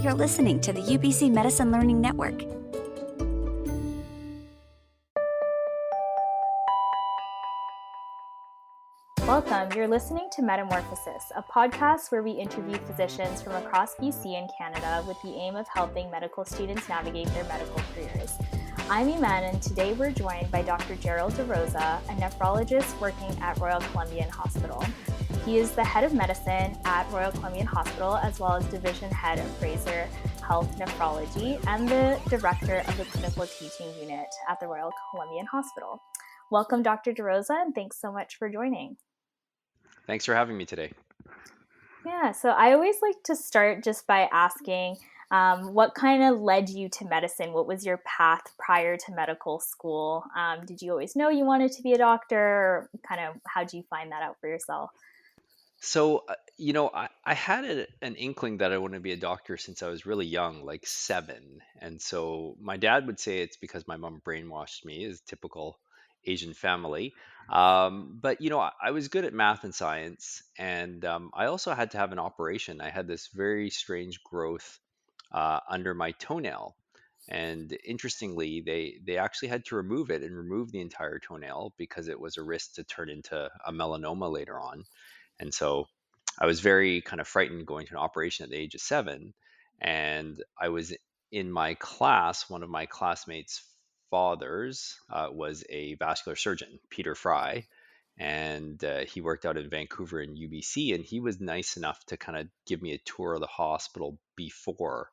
You're listening to the UBC Medicine Learning Network. Welcome. You're listening to Metamorphosis, a podcast where we interview physicians from across BC and Canada with the aim of helping medical students navigate their medical careers. I'm Iman, and today we're joined by Dr. Gerald Da Roza, a nephrologist working at Royal Columbian Hospital. He is the head of medicine at Royal Columbian Hospital, as well as division head of Fraser Health Nephrology and the director of the clinical teaching unit at the Royal Columbian Hospital. Welcome, Dr. Da Roza, and thanks so much for joining. Thanks for having me today. Yeah, so I always like to start just by asking what kind of led you to medicine? What was your path prior to medical school? Did you always know you wanted to be a doctor, or kind of how did you find that out for yourself? So, I had an inkling that I wanted to be a doctor since I was really young, like 7. And so my dad would say it's because my mom brainwashed me, as typical Asian family. But, I was good at math and science. And I also had to have an operation. I had this very strange growth under my toenail. And interestingly, they actually had to remove it and remove the entire toenail because it was a risk to turn into a melanoma later on. And so I was very kind of frightened going to an operation at the age of 7. And I was in my class, one of my classmates' fathers was a vascular surgeon, Peter Fry. And he worked out in Vancouver and UBC. And he was nice enough to kind of give me a tour of the hospital before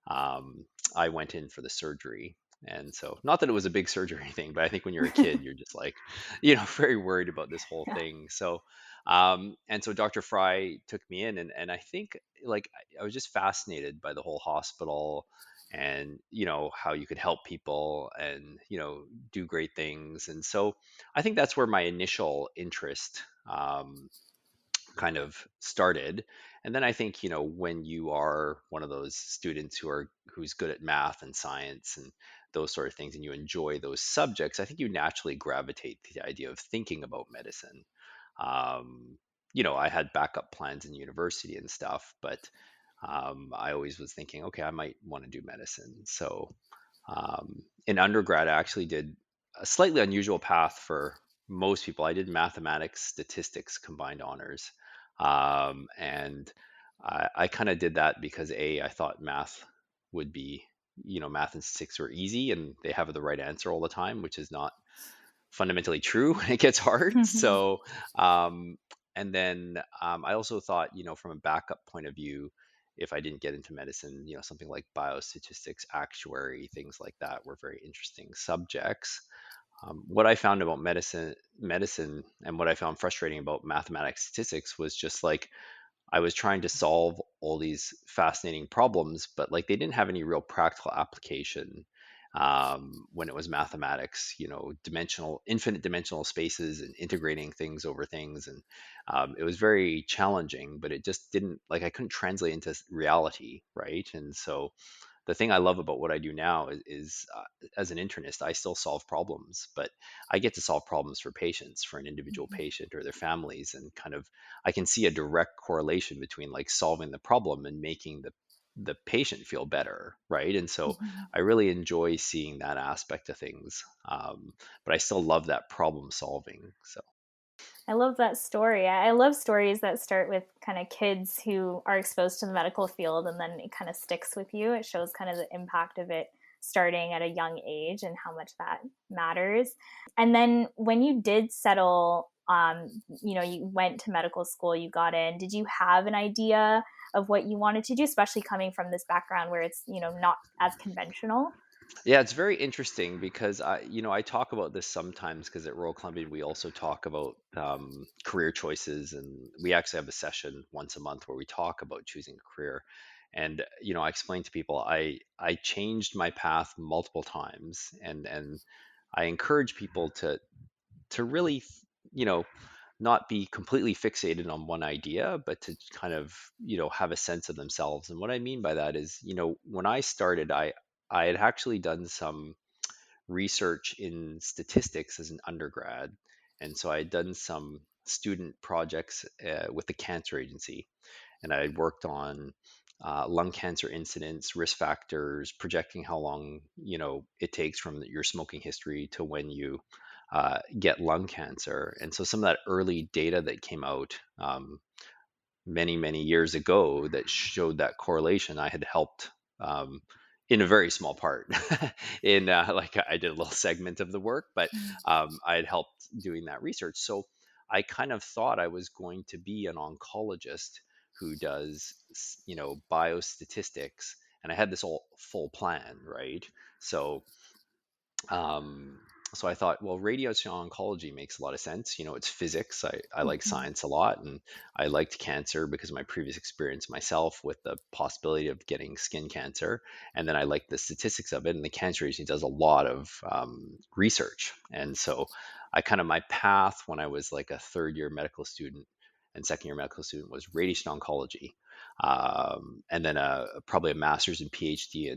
I went in for the surgery. And so, not that it was a big surgery or anything, but I think when you're a kid, you're just like, very worried about this whole Yeah. thing. So, and so Dr. Fry took me in, and I think like I was just fascinated by the whole hospital and, how you could help people and, do great things. And so I think that's where my initial interest kind of started. And then I think, when you are one of those students who's good at math and science and those sort of things, and you enjoy those subjects, I think you naturally gravitate to the idea of thinking about medicine. Um, I had backup plans in university and stuff, but I always was thinking, okay, I might want to do medicine. So in undergrad, I actually did a slightly unusual path for most people. I did mathematics, statistics, combined honors. And I kind of did that because I thought math would be, math and statistics were easy and they have the right answer all the time, which is not fundamentally true when it gets hard. So, um, and then I also thought, from a backup point of view, if I didn't get into medicine, something like biostatistics, actuary, things like that were very interesting subjects. What I found about medicine, and what I found frustrating about mathematics statistics was just like I was trying to solve all these fascinating problems, but like they didn't have any real practical application when it was mathematics. Infinite dimensional spaces and integrating things over things, and it was very challenging. But it just didn't like I couldn't translate into reality, right? And so the thing I love about what I do now is as an internist, I still solve problems, but I get to solve problems for patients, for an individual patient or their families, and kind of I can see a direct correlation between like solving the problem and making the patient feel better, right? And so I really enjoy seeing that aspect of things, but I still love that problem solving. So. I love that story. I love stories that start with kind of kids who are exposed to the medical field and then it kind of sticks with you. It shows kind of the impact of it starting at a young age and how much that matters. And then when you did settle, you went to medical school, you got in, did you have an idea of what you wanted to do, especially coming from this background where it's, not as conventional? Yeah, it's very interesting because I talk about this sometimes because at Royal Columbian we also talk about career choices, and we actually have a session once a month where we talk about choosing a career. And I explain to people I changed my path multiple times, and I encourage people to really, you know, not be completely fixated on one idea, but to kind of, have a sense of themselves. And what I mean by that is, when I started, I had actually done some research in statistics as an undergrad. And so I had done some student projects with the cancer agency. And I had worked on lung cancer incidence, risk factors, projecting how long it takes from your smoking history to when you get lung cancer. And so some of that early data that came out many years ago that showed that correlation, I had helped um, in a very small part. In like I did a little segment of the work, but I had helped doing that research. So I kind of thought I was going to be an oncologist who does biostatistics, and I had this whole full plan, right? So um, so I thought, well, radiation oncology makes a lot of sense. It's physics. I like Mhm. science a lot, and I liked cancer because of my previous experience myself with the possibility of getting skin cancer. And then I liked the statistics of it, and the cancer agency does a lot of research. And so my path when I was like a third year medical student and second year medical student was radiation oncology. And then probably a master's and PhD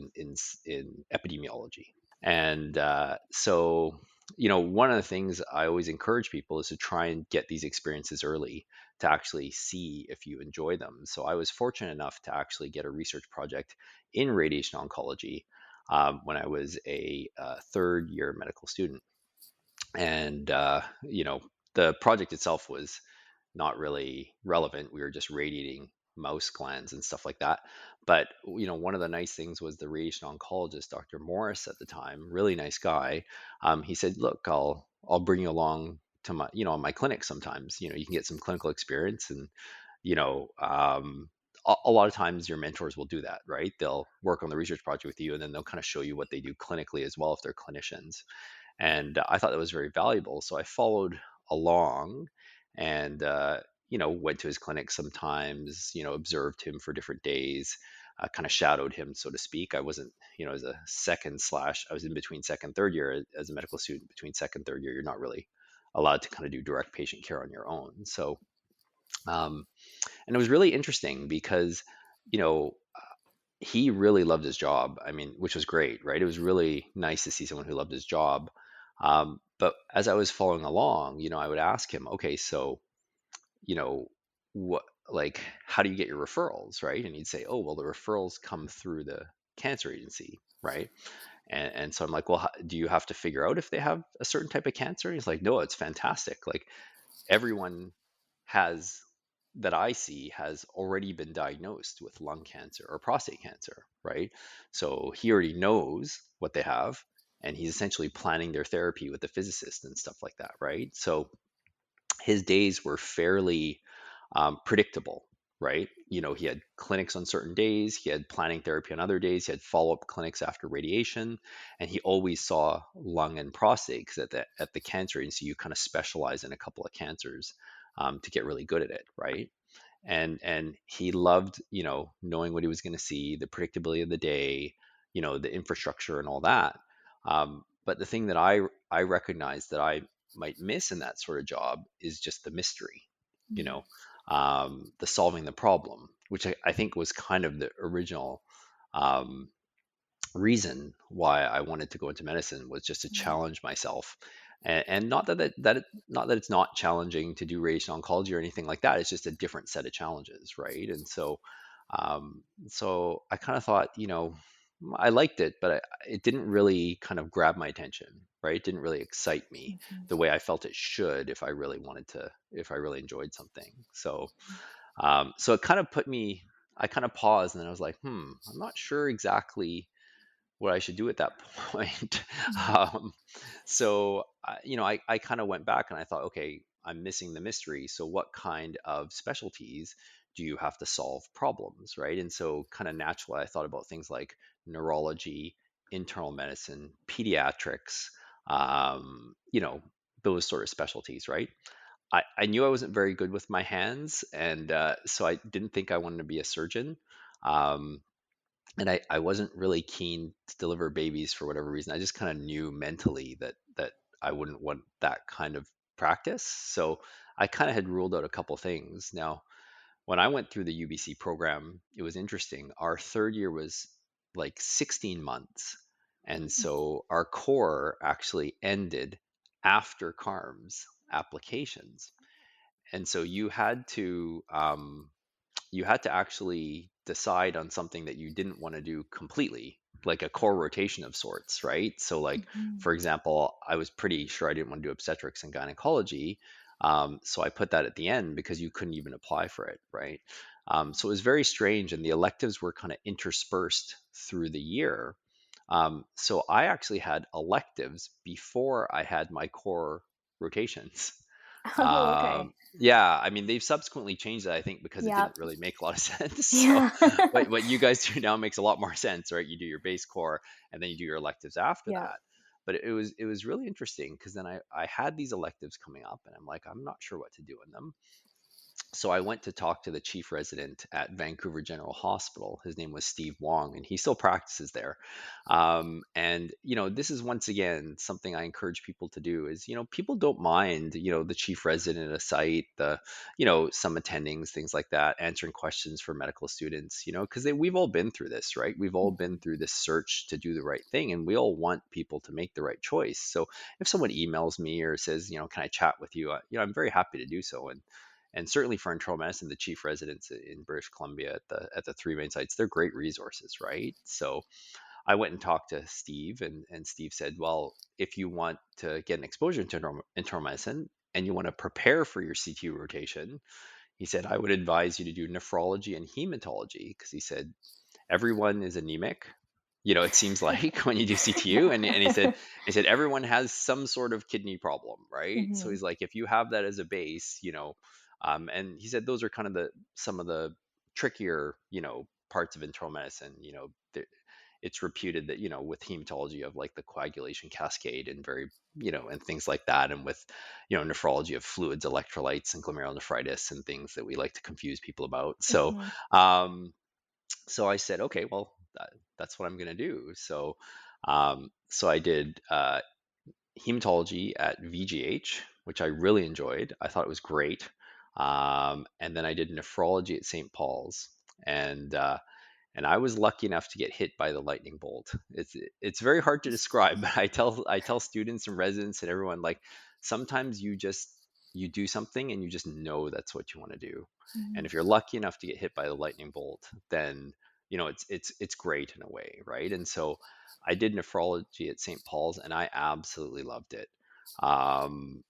in epidemiology. And one of the things I always encourage people is to try and get these experiences early to actually see if you enjoy them. So I was fortunate enough to actually get a research project in radiation oncology when I was a third year medical student. And, the project itself was not really relevant. We were just radiating mouse glands and stuff like that. But one of the nice things was the radiation oncologist, Dr. Morris at the time, really nice guy. He said, "Look, I'll bring you along to my clinic sometimes. You can get some clinical experience, and you know, a lot of times your mentors will do that, right? They'll work on the research project with you, and then they'll kind of show you what they do clinically as well if they're clinicians." And I thought that was very valuable. So I followed along and, went to his clinic sometimes, observed him for different days, kind of shadowed him, so to speak. I wasn't, as a I was in between second, third year as a medical student. Between second, third year, you're not really allowed to kind of do direct patient care on your own. So, um, and it was really interesting because, you know, he really loved his job. I mean, which was great, right? It was really nice to see someone who loved his job. But as I was following along, I would ask him, okay, so, you know, what, like, how do you get your referrals, right? And he'd say, oh, well, the referrals come through the cancer agency, right? And so I'm like, well, do you have to figure out if they have a certain type of cancer? And he's like, no, it's fantastic. Like, everyone has that I see has already been diagnosed with lung cancer or prostate cancer, right? So he already knows what they have, and he's essentially planning their therapy with the physicist and stuff like that, right? So his days were fairly predictable, right? He had clinics on certain days, he had planning therapy on other days, he had follow-up clinics after radiation, and he always saw lung and prostate because at the cancer agency you kind of specialize in a couple of cancers to get really good at it, right? And he loved knowing what he was going to see, the predictability of the day, the infrastructure and all that. But the thing that I recognize that I might miss in that sort of job is just the mystery, you Mhm. know, the solving the problem, which I think was kind of the original um, reason why I wanted to go into medicine, was just to Mhm. challenge myself. And not not that it's not challenging to do radiation oncology or anything like that. It's just a different set of challenges, right? And so I kind of thought, I liked it, but it didn't really kind of grab my attention, right? It didn't really excite me Mhm. the way I felt it should if I really enjoyed something. So it kind of put me, I kind of paused, and then I was like, I'm not sure exactly what I should do at that point. Mhm. um, I kind of went back and I thought, okay, I'm missing the mystery. So what kind of specialties do you have to solve problems, right? And so kind of naturally, I thought about things like neurology, internal medicine, pediatrics, those sort of specialties, right? I knew I wasn't very good with my hands, and so I didn't think I wanted to be a surgeon. Um, and I wasn't really keen to deliver babies for whatever reason. I just kind of knew mentally that I wouldn't want that kind of practice. So I kind of had ruled out a couple things. Now, when I went through the UBC program, it was interesting. Our third year was like 16 months. And so our core actually ended after CARMS applications. And so you had to you had to actually decide on something that you didn't want to do completely, like a core rotation of sorts, right? So, like, Mhm. for example, I was pretty sure I didn't want to do obstetrics and gynecology. So I put that at the end because you couldn't even apply for it, right? So it was very strange, and the electives were kind of interspersed through the year. So I actually had electives before I had my core rotations. Oh, okay. Yeah, I mean, they've subsequently changed that, I think, because it Yep. didn't really make a lot of sense. So Yeah. what you guys do now makes a lot more sense, right? You do your base core and then you do your electives after Yep. that. But it was really interesting because then I had these electives coming up and I'm like, I'm not sure what to do in them. So I went to talk to the chief resident at Vancouver General Hospital. His name was Steve Wong, and he still practices there. And this is once again something I encourage people to do. Is people don't mind the chief resident at a site, the some attendings, things like that, answering questions for medical students. Because we've all been through this, right? We've all been Mhm. through this search to do the right thing, and we all want people to make the right choice. So if someone emails me or says, can I chat with you? I'm very happy to do so. And certainly for internal medicine, the chief residents in British Columbia at the three main sites, they're great resources, right? So I went and talked to Steve, and Steve said, well, if you want to get an exposure to internal medicine and you want to prepare for your CTU rotation, he said, I would advise you to do nephrology and hematology because he said everyone is anemic. It seems like when you do CTU, and he said everyone has some sort of kidney problem, right? So Mhm. he's like, if you have that as a base, and he said those are kind of some of the trickier, parts of internal medicine. It's reputed that with hematology of like the coagulation cascade and very and things like that, and with nephrology of fluids, electrolytes, and glomerulonephritis and things that we like to confuse people about. So Mhm. um, so I said, okay, well, that's what I'm going to do. So I did hematology at VGH, which I really enjoyed. I thought it was great. And then I did nephrology at St. Paul's, and and I was lucky enough to get hit by the lightning bolt. It's very hard to describe, but I tell students and residents and everyone, like, sometimes you do something and you just know that's what you want to do. And Mhm. if you're lucky enough to get hit by the lightning bolt, then it's great in a way, right? And so I did nephrology at St. Paul's and I absolutely loved it. Um,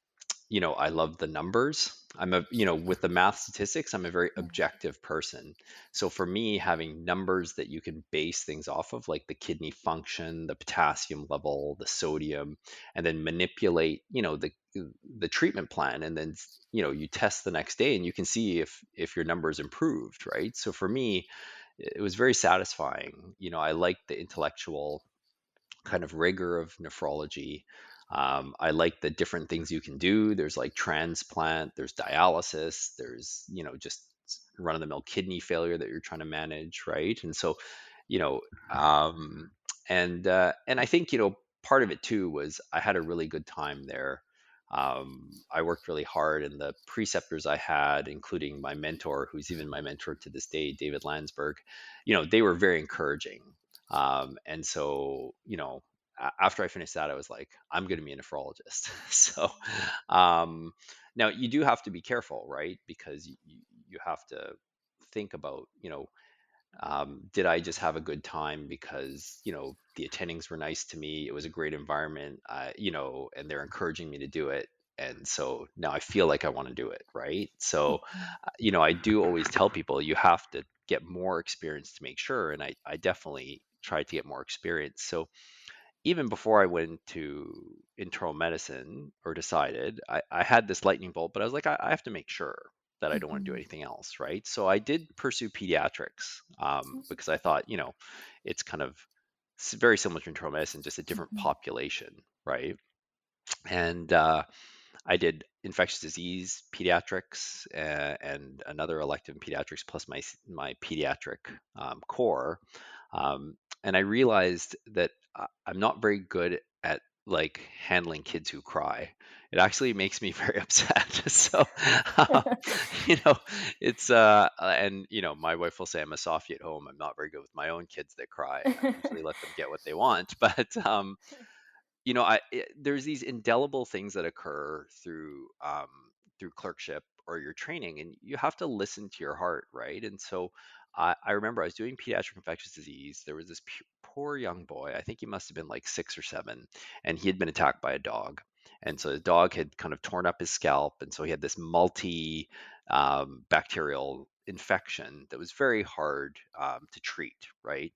I love the numbers. With the math statistics, I'm a very objective person. So for me, having numbers that you can base things off of, like the kidney function, the potassium level, the sodium, and then manipulate, the treatment plan, and then you test the next day, and you can see if your numbers improved, right? So for me, it was very satisfying. I like the intellectual kind of rigor of nephrology. I like the different things you can do. There's like transplant, there's dialysis, there's, just run of the mill kidney failure that you're trying to manage, right? And so, you know, um, and I think, part of it too was I had a really good time there. I worked really hard, and the preceptors I had, including my mentor, who's even my mentor to this day, David Landsberg, they were very encouraging. And so, after I finished that, I was like, I'm going to be a nephrologist. So, um, now you do have to be careful, right? Because you have to think about, did I just have a good time because, the attendings were nice to me? It was a great environment, and they're encouraging me to do it. And so now I feel like I want to do it, right? So, Mhm. I do always tell people you have to get more experience to make sure. And I definitely tried to get more experience. So even before I went to internal medicine or decided, I had this lightning bolt, but I was like, I have to make sure that I don't want to do Mhm. anything else, right? So I did pursue pediatrics because I thought, it's kind of very similar to internal medicine, just a different Mhm. population, right? And I did infectious disease pediatrics and another elective in pediatrics plus my pediatric core, and I realized that I'm not very good at like handling kids who cry. It actually makes me very upset. So, um, you know, it's and my wife will say I'm a softie at home. I'm not very good with my own kids that cry. I usually let them get what they want, but there's these indelible things that occur through clerkship or your training, and you have to listen to your heart, right? And so I remember I was doing pediatric infectious disease. There was this poor young boy. I think he must have been like 6 or 7, and he had been attacked by a dog. And so the dog had kind of torn up his scalp, and so he had this multi bacterial infection that was very hard to treat, right?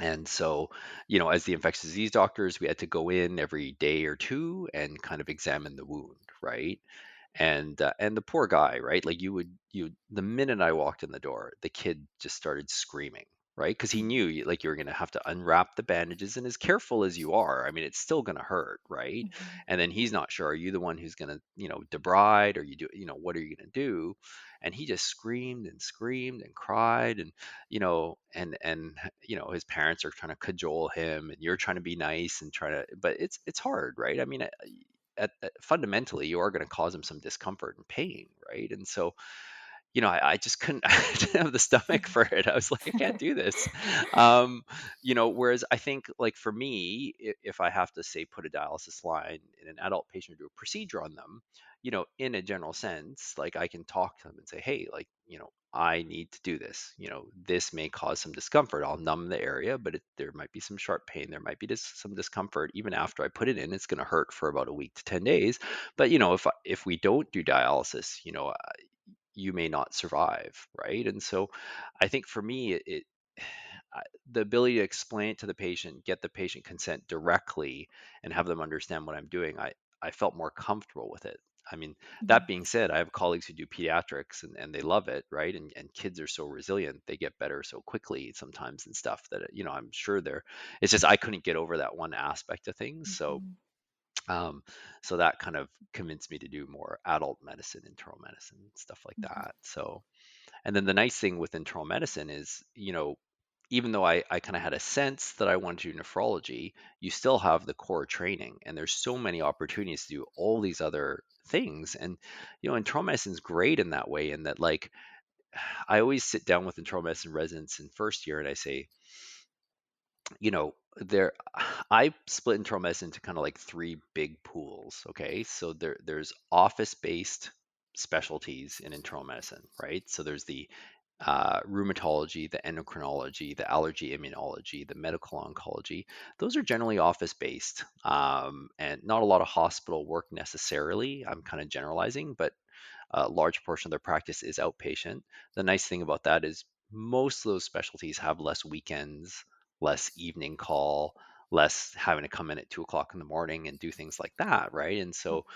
And so, as the infectious disease doctors, we had to go in every day or two and kind of examine the wound, right? And the poor guy, right? Like the minute I walked in the door, the kid just started screaming, right? Because he knew like you were going to have to unwrap the bandages, and as careful as you are, I mean, it's still going to hurt, right? Mhm. And then he's not sure, are you the one who's going to, debride, or what are you going to do? And he just screamed and cried, and his parents are trying to cajole him, and you're trying to be nice and try to, but it's hard, right? I mean, fundamentally, you are going to cause him some discomfort and pain, right? And so, I just couldn't, I didn't have the stomach for it. I was like, I can't do this. Whereas I think, like, for me, if I have to say put a dialysis line in an adult patient or do a procedure on them, in a general sense, like, I can talk to them and say, hey, like, I need to do this. This may cause some discomfort. I'll numb the area, but there might be some sharp pain. There might be just some discomfort. Even after I put it in, it's going to hurt for about a week to 10 days. But, if we don't do dialysis, you may not survive, right? And so I think for me, the ability to explain it to the patient, get the patient consent directly, and have them understand what I'm doing, I felt more comfortable with it. I mean, that Mhm. being said, I have colleagues who do pediatrics, and they love it, right? And kids are so resilient, they get better so quickly sometimes and stuff that, I'm sure it's just I couldn't get over that one aspect of things. So Mhm. um, so that kind of convinced me to do more adult medicine, internal medicine, stuff like Mhm. that. So, and then the nice thing with internal medicine is, even though I kind of had a sense that I wanted to do nephrology, you still have the core training, and there's so many opportunities to do all these other things. And, internal medicine is great in that way, in that, like, I always sit down with internal medicine residents in first year and I say, there I split internal medicine into kind of like three big pools. Okay, so there's office-based specialties in internal medicine, right? So there's the rheumatology, the endocrinology, the allergy immunology, the medical oncology. Those are generally office-based, and not a lot of hospital work necessarily. I'm kind of generalizing, but a large portion of their practice is outpatient. The nice thing about that is most of those specialties have less weekends, less evening call, less having to come in at 2 o'clock in the morning and do things like that, right? And so,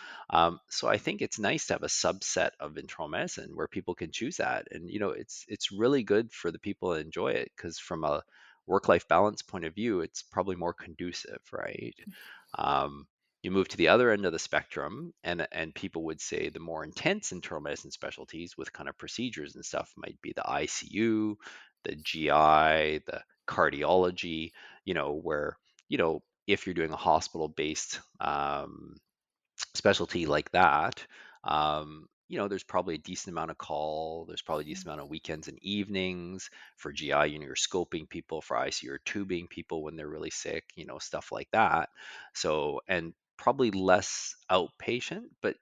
so I think it's nice to have a subset of internal medicine where people can choose that, and it's really good for the people that enjoy it, because from a work-life balance point of view, it's probably more conducive, right? Um, you move to the other end of the spectrum, and people would say the more intense internal medicine specialties with kind of procedures and stuff might be the ICU, the GI, the cardiology, where, if you're doing a hospital based specialty like that, there's probably a decent amount of call. There's probably a decent amount of weekends and evenings. For GI, you're scoping people. For ICU, you're tubing people when they're really sick, stuff like that. So, and probably less outpatient, but,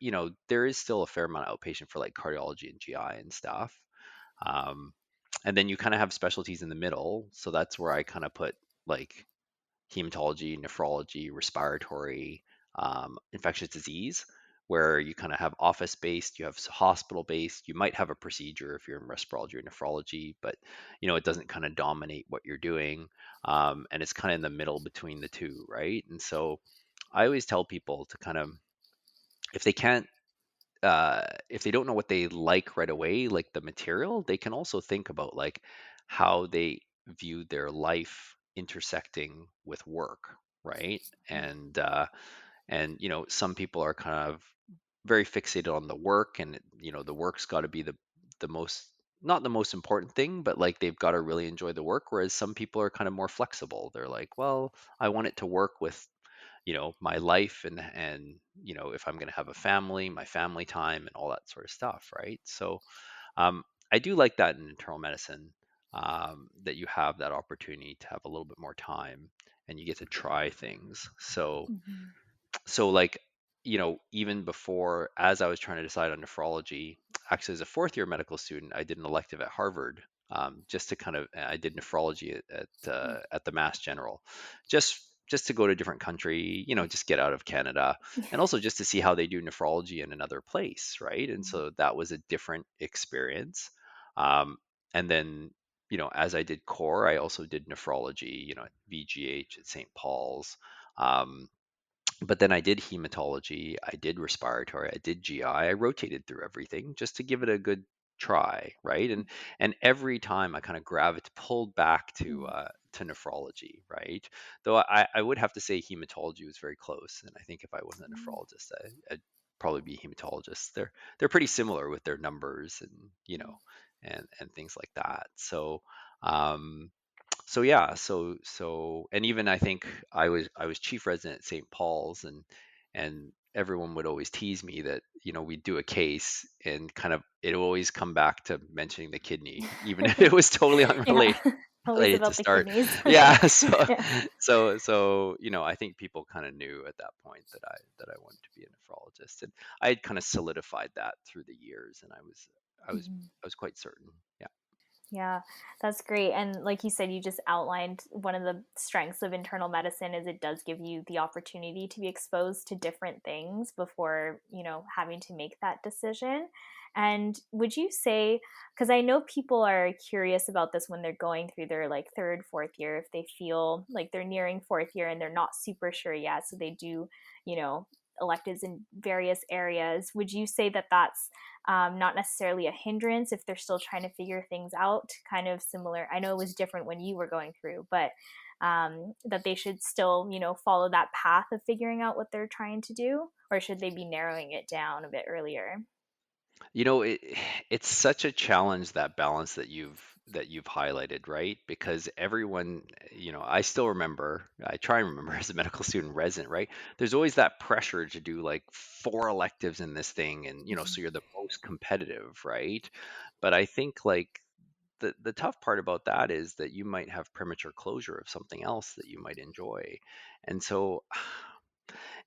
there is still a fair amount of outpatient for like cardiology and GI and stuff. Um, and then you kind of have specialties in the middle. So that's where I kind of put like hematology, nephrology, respiratory, infectious disease, where you kind of have office based, you have hospital based, you might have a procedure if you're in respirology or nephrology, but it doesn't kind of dominate what you're doing. And it's kind of in the middle between the two, right? And so I always tell people to kind of, if they can't, if they don't know what they like right away, like the material, they can also think about like how they view their life intersecting with work, right? And some people are kind of very fixated on the work, and the work's got to be the most, not the most important thing, but like they've got to really enjoy the work. Whereas some people are kind of more flexible. They're like, well, I want it to work with my life, and if I'm going to have a family, my family time and all that sort of stuff, right? So I do like that in internal medicine, that you have that opportunity to have a little bit more time and you get to try things. So like, even before, as I was trying to decide on nephrology, actually, as a fourth year medical student, I did an elective at Harvard, just to kind of, I did nephrology at the Mass General, just just to go to a different country, just get out of Canada, and also just to see how they do nephrology in another place, right? And so that was a different experience. Um, and then, as I did core, I also did nephrology, at VGH at St. Paul's. Um, but then I did hematology, I did respiratory, I did GI. I rotated through everything just to give it a good try, right? And every time I kind of pulled back to nephrology, right? Though I would have to say hematology was very close, and I think if I wasn't a nephrologist, I'd probably be a hematologist. They're pretty similar with their numbers and and things like that. Um, so yeah, and even I think I was chief resident at St. Paul's, and everyone would always tease me that we'd do a case and kind of it would always come back to mentioning the kidney, even if it was totally Yeah. unrelated Always related to about the start. kidneys. Yeah, Yeah. so I think people kind of knew at that point that I wanted to be a nephrologist, and I had kind of solidified that through the years, and I was Mhm. I was quite certain. Yeah. Yeah, that's great. And like you said, you just outlined one of the strengths of internal medicine is it does give you the opportunity to be exposed to different things before, having to make that decision. And would you say, because I know people are curious about this when they're going through their like third, fourth year, if they feel like they're nearing fourth year and they're not super sure yet, so they do, you know, electives in various areas. Would you say that that's not necessarily a hindrance if they're still trying to figure things out, kind of similar? I know it was different when you were going through, but that they should still, follow that path of figuring out what they're trying to do, or should they be narrowing it down a bit earlier? It it's such a challenge, that balance that you've highlighted, right? Because everyone, I still remember, I try and remember as a medical student resident, right? There's always that pressure to do like four electives in this thing, and so you're the most competitive, right? But I think like the tough part about that is that you might have premature closure of something else that you might enjoy. And so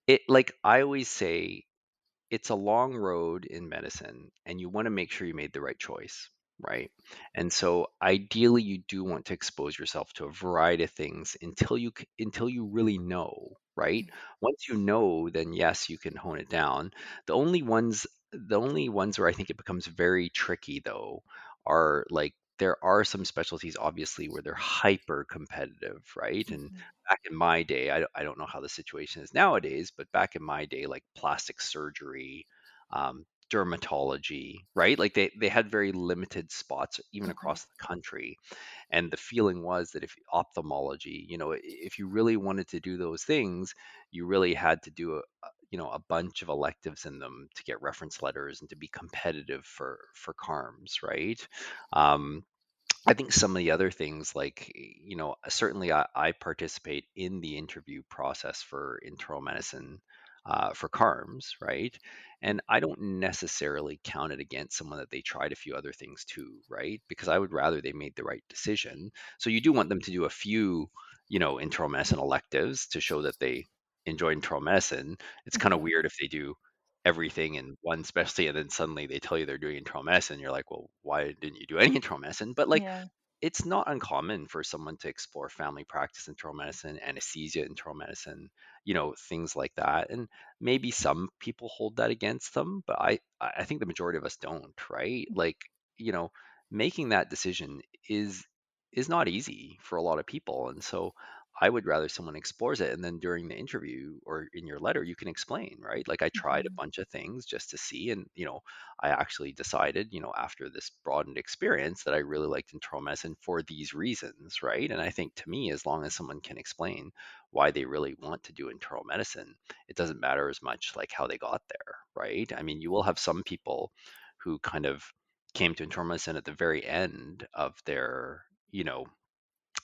it like I always say, it's a long road in medicine, and you want to make sure you made the right choice, right? And so ideally you do want to expose yourself to a variety of things until you really know, right? Once you know, then yes, you can hone it down. The only ones where I think it becomes very tricky though are like there are some specialties obviously where they're hyper competitive, right? And back in my day, I don't know how the situation is nowadays, but back in my day, like plastic surgery, dermatology, right? Like they had very limited spots even across the country. And the feeling was that if ophthalmology, if you really wanted to do those things, you really had to do a bunch of electives in them to get reference letters and to be competitive for CARMs, right? Um, I think some of the other things, like, certainly I participate in the interview process for internal medicine for CARMs, right? And I don't necessarily count it against someone that they tried a few other things too, right? Because I would rather they made the right decision. So you do want them to do a few, internal medicine electives to show that they enjoy internal medicine. It's kind of weird if they do everything in one specialty and then suddenly they tell you they're doing internal medicine. You're like, well, why didn't you do any internal medicine? But like, Yeah. it's not uncommon for someone to explore family practice internal medicine, anesthesia internal medicine, things like that. And maybe some people hold that against them, but I think the majority of us don't, right? Like, you know, making that decision is not easy for a lot of people. And so I would rather someone explores it, and then during the interview or in your letter you can explain, right? Like, I tried a bunch of things just to see, and I actually decided, after this broadened experience, that I really liked internal medicine for these reasons, right? And I think, to me, as long as someone can explain why they really want to do internal medicine, it doesn't matter as much like how they got there, right? I mean, you will have some people who kind of came to internal medicine at the very end of their,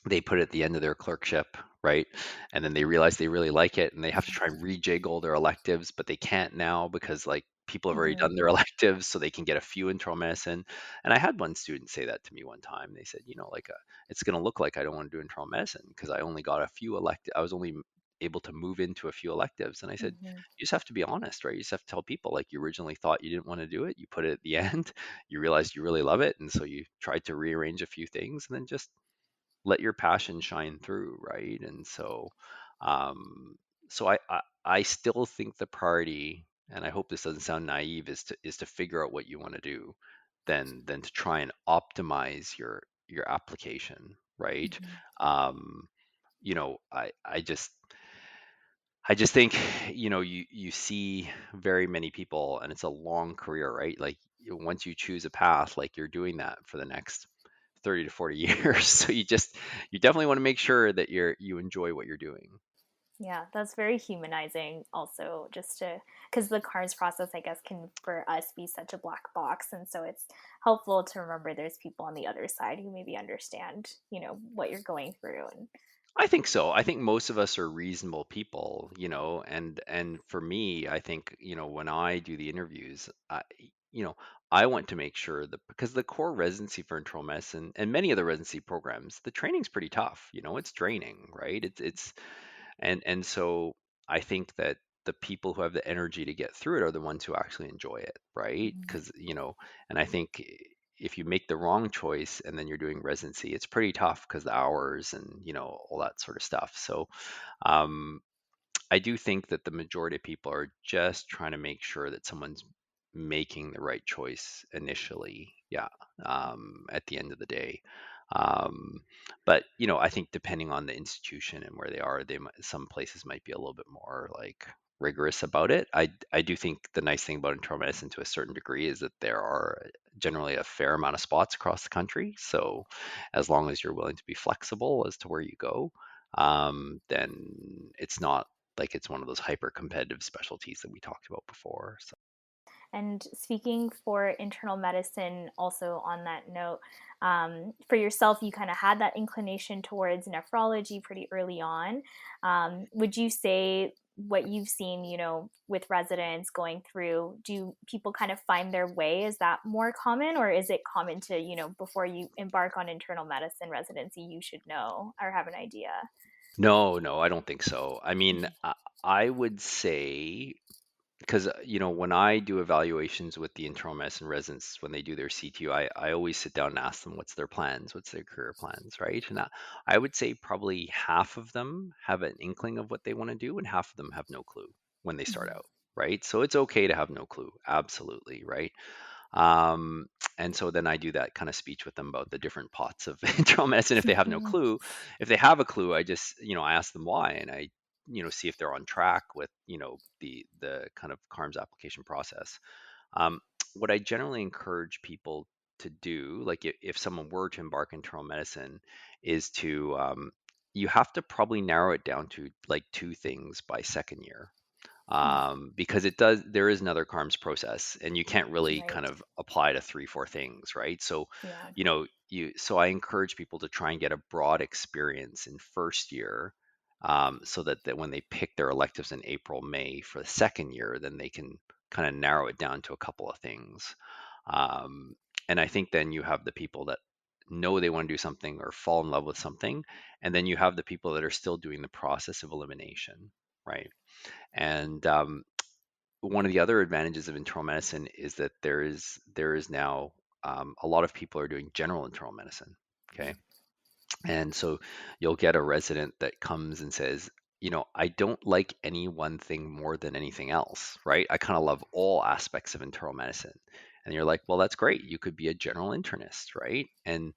they put it at the end of their clerkship, right? And then they realize they really like it, and they have to try and rejiggle their electives, but they can't now because like people have already Hmm. done their electives, so they can get a few internal medicine. And I had one student say that to me one time. They said, like, it's going to look like I don't want to do internal medicine because I only got a few elective. I was only able to move into a few electives. And I said, Hmm. you just have to be honest, right? You just have to tell people, like, you originally thought you didn't want to do it. You put it at the end, you realized you really love it. And so you tried to rearrange a few things, and then just let your passion shine through, right? And so, um, I still think the priority, and I hope this doesn't sound naive, is to figure out what you want to do, than to try and optimize your application, right? Hmm. Um, you know, I just think, you see very many people, and it's a long career, right? Like, once you choose a path, like, you're doing that for the next 30 to 40 years. So you definitely want to make sure that you enjoy what you're doing. Yeah, that's very humanizing also, just to, because the CARS process, I guess, can for us be such a black box. And so it's helpful to remember there's people on the other side who maybe understand, what you're going through. And I think so. I think most of us are reasonable people, and for me, I think, when I do the interviews, you know, I want to make sure that, because the core residency for internal medicine and many of the residency programs, the training's pretty tough. It's draining, right? And so I think that the people who have the energy to get through it are the ones who actually enjoy it, right? Mhm. Because, and I think if you make the wrong choice and then you're doing residency, it's pretty tough because the hours and, all that sort of stuff. So, um, I do think that the majority of people are just trying to make sure that someone's making the right choice initially. Yeah. At the end of the day. Um, but I think depending on the institution and where they are, some places might be a little bit more like rigorous about it. I do think the nice thing about internal medicine to a certain degree is that there are generally a fair amount of spots across the country. So as long as you're willing to be flexible as to where you go, then it's not like it's one of those hyper competitive specialties that we talked about before. So And speaking for internal medicine, also on that note, for yourself, you kind of had that inclination towards nephrology pretty early on. Would you say what you've seen, with residents going through, do people kind of find their way? Is that more common, or is it common to, before you embark on internal medicine residency, you should know or have an idea? no, no, I don't think so. I mean, I would say, because when I do evaluations with the internal medicine residents when they do their CTU, I always sit down and ask them what's their plans, what's their career plans, right? And I would say probably half of them have an inkling of what they want to do, and half of them have no clue when they start Mhm. out, right? So it's okay to have no clue, absolutely, right? Um, and so then I do that kind of speech with them about the different pots of internal medicine. If they have no clue, if they have a clue, I just, I ask them why, and I, see if they're on track with, the kind of CARMS application process. Um, what I generally encourage people to do, like if someone were to embark in internal medicine, is to, you have to probably narrow it down to like two things by second year, because there is another CARMS process, and you can't really kind Right. of apply to three, four things, right? So, Yeah. so I encourage people to try and get a broad experience in first year, so that when they pick their electives in April, May for the second year, then they can kind of narrow it down to a couple of things. Um, and I think then you have the people that know they want to do something or fall in love with something, and then you have the people that are still doing the process of elimination, right? And one of the other advantages of internal medicine is that there is now, a lot of people are doing general internal medicine. Okay, and so you'll get a resident that comes and says, I don't like any one thing more than anything else, right? I kind of love all aspects of internal medicine. And you're like, well, that's great. You could be a general internist, right? And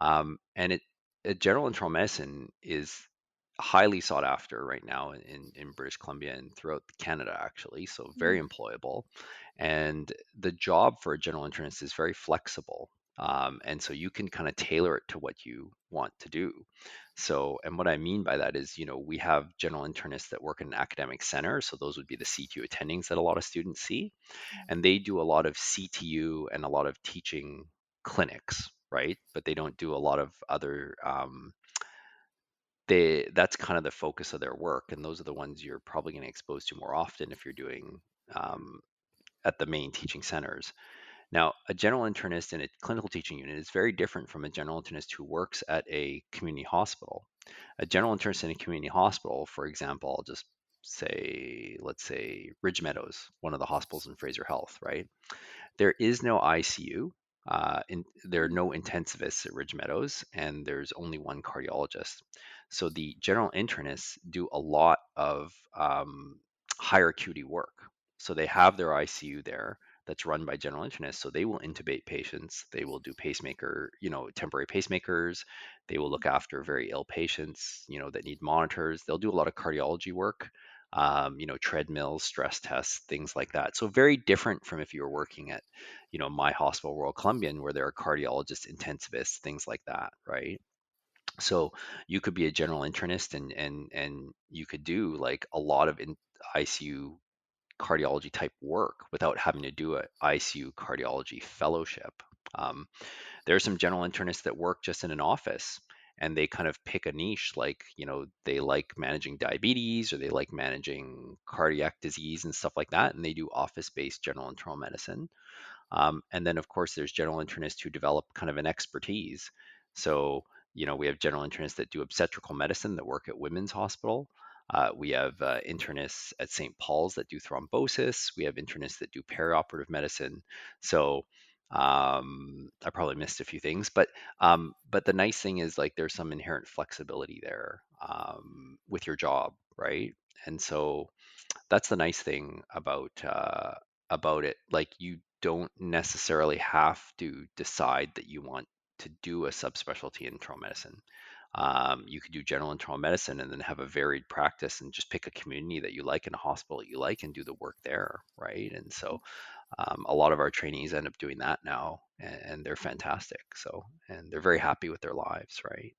a general internal medicine is highly sought after right now in British Columbia and throughout Canada, actually. So very Mm. employable. And the job for a general internist is very flexible. And so you can kind of tailor it to what you want to do. So, and what I mean by that is, we have general internists that work in an academic center. So those would be the CTU attendings that a lot of students see. And they do a lot of CTU and a lot of teaching clinics, right? But they don't do a lot of other, that's kind of the focus of their work. And those are the ones you're probably going to expose to more often if you're doing, um, at the main teaching centers. Now, a general internist in a clinical teaching unit is very different from a general internist who works at a community hospital. A general internist in a community hospital, for example, I'll just say, let's say Ridge Meadows, one of the hospitals in Fraser Health, right? There is no ICU. There are no intensivists at Ridge Meadows, and there's only one cardiologist. So the general internists do a lot of higher acuity work. So they have their ICU there that's run by general internists. So they will intubate patients. They will do temporary pacemakers. They will look after very ill patients, that need monitors. They'll do a lot of cardiology work, treadmills, stress tests, things like that. So very different from if you were working at, my hospital, Royal Columbian, where there are cardiologists, intensivists, things like that, right? So you could be a general internist and you could do like a lot of ICU cardiology type work without having to do a ICU cardiology fellowship. Um, there are some general internists that work just in an office and they kind of pick a niche, like, they like managing diabetes or they like managing cardiac disease and stuff like that. And they do office-based general internal medicine. And then, of course, there's general internists who develop kind of an expertise. So, we have general internists that do obstetrical medicine that work at Women's Hospital. We have internists at St. Paul's that do thrombosis. We have internists that do perioperative medicine. So, I probably missed a few things, but the nice thing is like there's some inherent flexibility there with your job, right? And so that's the nice thing about it. Like you don't necessarily have to decide that you want to do a subspecialty in internal medicine. You could do general internal medicine and then have a varied practice and just pick a community that you like and a hospital that you like and do the work there, right? And so a lot of our trainees end up doing that now, and they're fantastic. So, and they're very happy with their lives, right?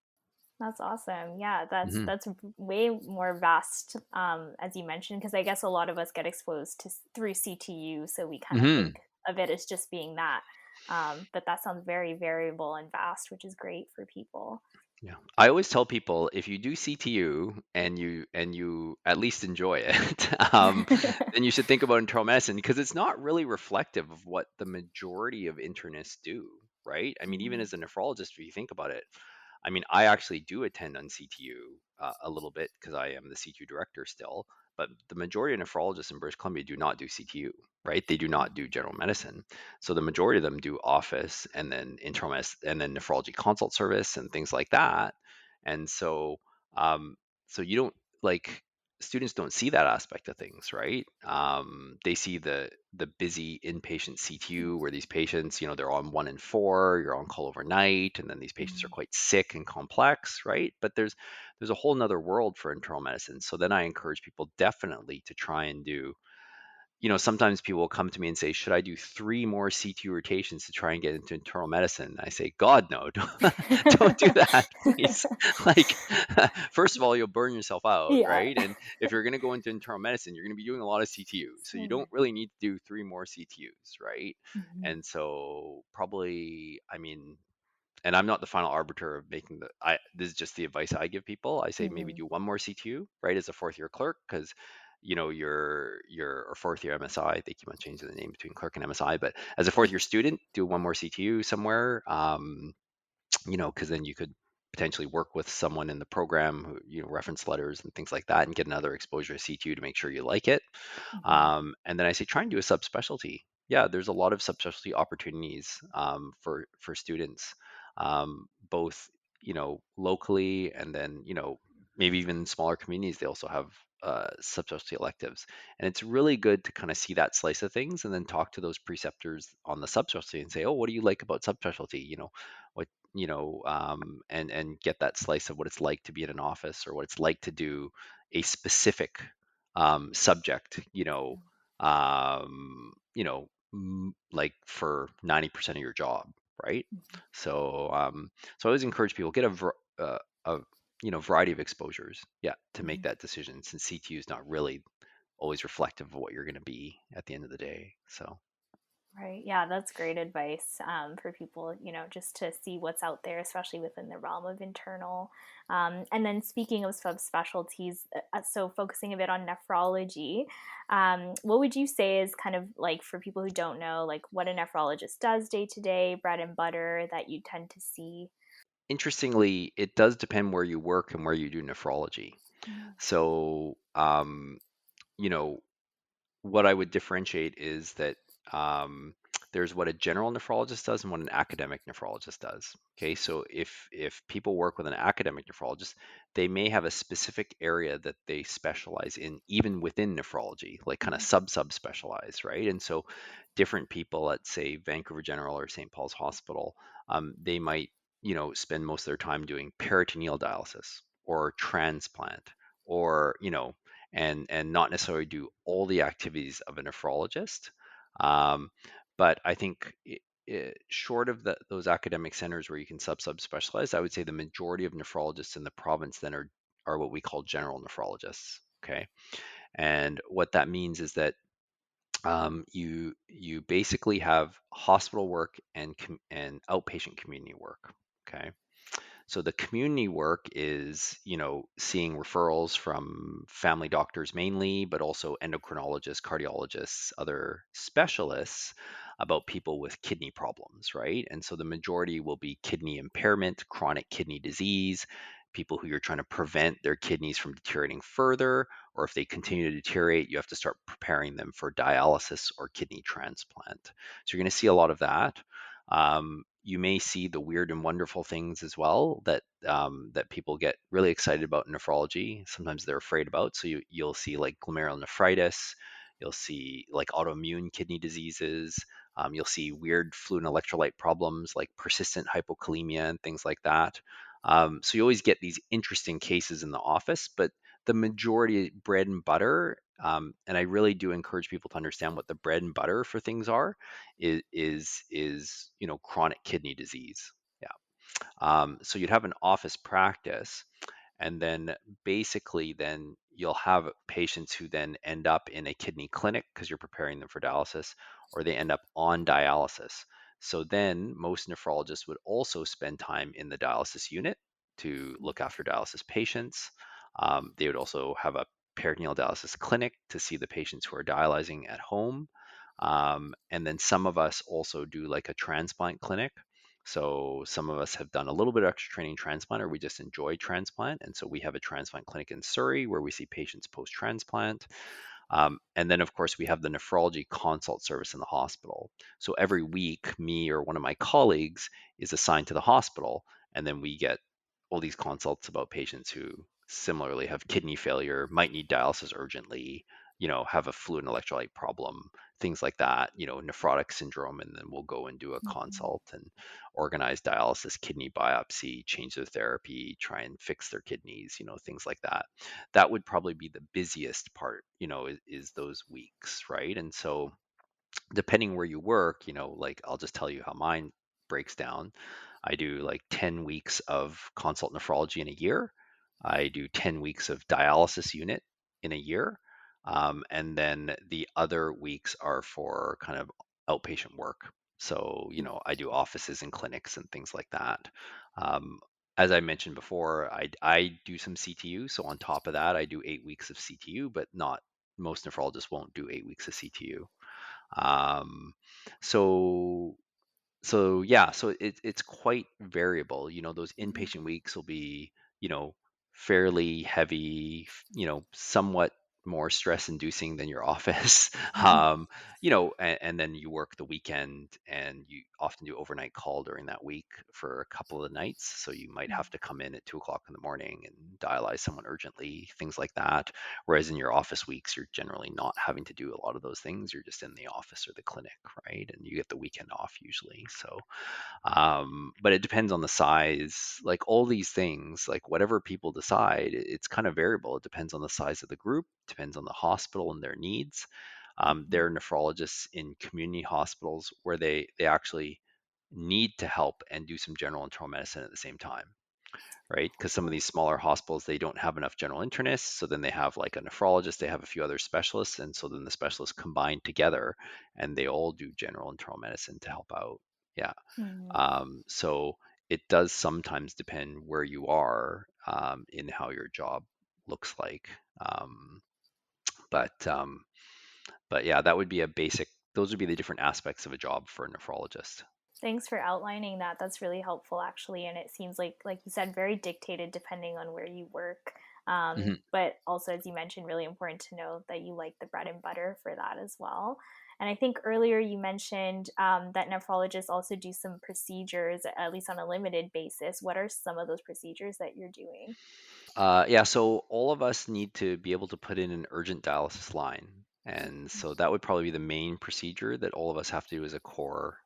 That's awesome. Yeah, that's Hmm. that's way more vast, as you mentioned, because I guess a lot of us get exposed to through CTU, so we kind of Hmm. think of it as just being that. But that sounds very variable and vast, which is great for people. Yeah. I always tell people if you do CTU and you at least enjoy it, then you should think about internal medicine because it's not really reflective of what the majority of internists do, right? I mean, even Mhm. as a nephrologist, if you think about it, I mean, I actually do attend on CTU a little bit because I am the CTU director still, but the majority of nephrologists in British Columbia do not do CTU, right? They do not do general medicine. So the majority of them do office and then internal medicine and then nephrology consult service and things like that. And so, um, so you don't like students don't see that aspect of things, right? They see the busy inpatient CTU where these patients, they're on 1 and 4, you're on call overnight, and then these patients are Mhm. quite sick and complex, right? But there's a whole nother world for internal medicine. So then I encourage people definitely to try and do, sometimes people will come to me and say, should I do 3 more CTU rotations to try and get into internal medicine? I say, God, no, don't do that, please. Like, first of all, you'll burn yourself out, Yeah. right? And if you're going to go into internal medicine, you're going to be doing a lot of CTU. So you Mm. don't really need to do 3 more CTUs, right? Mhm. And so probably, I mean, and I'm not the final arbiter of making this is just the advice I give people. I say maybe Mhm. do 1 more CTU, right, as a fourth year clerk, because your or fourth year MSI. I think you might change the name between clerk and MSI, but as a fourth year student, do 1 more CTU somewhere. Because then you could potentially work with someone in the program who, reference letters and things like that, and get another exposure to CTU to make sure you like it. Mhm. And then I say try and do a subspecialty. Yeah, there's a lot of subspecialty opportunities for students, both locally and then maybe even in smaller communities. They also have subspecialty electives, and it's really good to kind of see that slice of things and then talk to those preceptors on the subspecialty and say, oh, what do you like about subspecialty? What and get that slice of what it's like to be in an office or what it's like to do a specific subject, like for 90% of your job, right? Mhm. So I always encourage people get a variety of exposures, yeah, to make Mhm. that decision since CTU is not really always reflective of what you're going to be at the end of the day. So, Right. Yeah, that's great advice for people, just to see what's out there, especially within the realm of internal. And then speaking of subspecialties, so focusing a bit on nephrology, what would you say is kind of like for people who don't know, like what a nephrologist does day to day, bread and butter that you tend to see? interestingly, it does depend where you work and where you do nephrology. Mm. So, you know, what I would differentiate is that um, there's what a general nephrologist does and what an academic nephrologist does. Okay, so if people work with an academic nephrologist, they may have a specific area that they specialize in, even within nephrology, like kind of Mhm. subspecialize, right? And so, different people at say Vancouver General or St. Paul's Hospital, they might spend most of their time doing peritoneal dialysis or transplant or and not necessarily do all the activities of a nephrologist. Um, but I think short of those academic centers where you can subspecialize, I would say the majority of nephrologists in the province then are what we call general nephrologists. Okay, and what that means is that you basically have hospital work and outpatient community work. Okay, so the community work is, seeing referrals from family doctors mainly, but also endocrinologists, cardiologists, other specialists about people with kidney problems, right? And so the majority will be kidney impairment, chronic kidney disease, people who you're trying to prevent their kidneys from deteriorating further, or if they continue to deteriorate, you have to start preparing them for dialysis or kidney transplant. So you're going to see a lot of that. You may see the weird and wonderful things as well that people get really excited about in nephrology. Sometimes they're afraid about. So you'll see like glomerulonephritis, you'll see like autoimmune kidney diseases, you'll see weird fluid and electrolyte problems like persistent hypokalemia and things like that. So you always get these interesting cases in the office, but the majority bread and butter, and I really do encourage people to understand what the bread and butter for things are, is chronic kidney disease. Yeah. So you'd have an office practice, and then basically then you'll have patients who then end up in a kidney clinic because you're preparing them for dialysis, or they end up on dialysis. So then most nephrologists would also spend time in the dialysis unit to look after dialysis patients. They would also have a peritoneal dialysis clinic to see the patients who are dialyzing at home. And then some of us also do like a transplant clinic. So some of us have done a little bit of extra training transplant, or we just enjoy transplant. And so we have a transplant clinic in Surrey where we see patients post-transplant. And then, of course, we have the nephrology consult service in the hospital. So every week, me or one of my colleagues is assigned to the hospital, and then we get all these consults about patients who similarly have kidney failure, might need dialysis urgently, have a fluid and electrolyte problem, things like that, nephrotic syndrome, and then we'll go and do a Mhm. consult and organize dialysis, kidney biopsy, change their therapy, try and fix their kidneys, things like that. That would probably be the busiest part, is those weeks, right? And so depending where you work, like I'll just tell you how mine breaks down. I do like 10 weeks of consult nephrology in a year. I do 10 weeks of dialysis unit in a year. And then the other weeks are for kind of outpatient work. So, I do offices and clinics and things like that. Um, as I mentioned before, I do some CTU. So on top of that, I do 8 weeks of CTU, but not most nephrologists won't do 8 weeks of CTU. Um, so yeah, so it's quite variable. Those Mhm. inpatient weeks will be, fairly heavy, somewhat more stress inducing than your office. Mhm. And then you work the weekend and you often do overnight call during that week for a couple of nights. So you might have to come in at 2 o'clock in the morning and dialyze someone urgently, things like that. Whereas in your office weeks, you're generally not having to do a lot of those things. You're just in the office or the clinic, right? And you get the weekend off usually. So, but it depends on the size, like all these things, like whatever people decide, it's kind of variable. It depends on the size of the group, depends on the hospital and their needs. There Mhm. are nephrologists in community hospitals where they actually need to help and do some general internal medicine at the same time, right? Because some of Oh. these smaller hospitals, they don't have enough general internists. So then they have like a nephrologist, they have a few other specialists. And so then the specialists combine together and they all do general internal medicine to help out. Yeah. Mhm. So it does sometimes depend where you are in how your job looks like. Um, but but yeah, that would be a basic. Those would be the different aspects of a job for a nephrologist. Thanks for outlining that. That's really helpful, actually. And it seems like you said, very dictated depending on where you work. Mhm. But also, as you mentioned, really important to know that you like the bread and butter for that as well. And I think earlier you mentioned that nephrologists also do some procedures, at least on a limited basis. What are some of those procedures that you're doing? Yeah, so all of us need to be able to put in an urgent dialysis line. And so that would probably be the main procedure that all of us have to do as a core.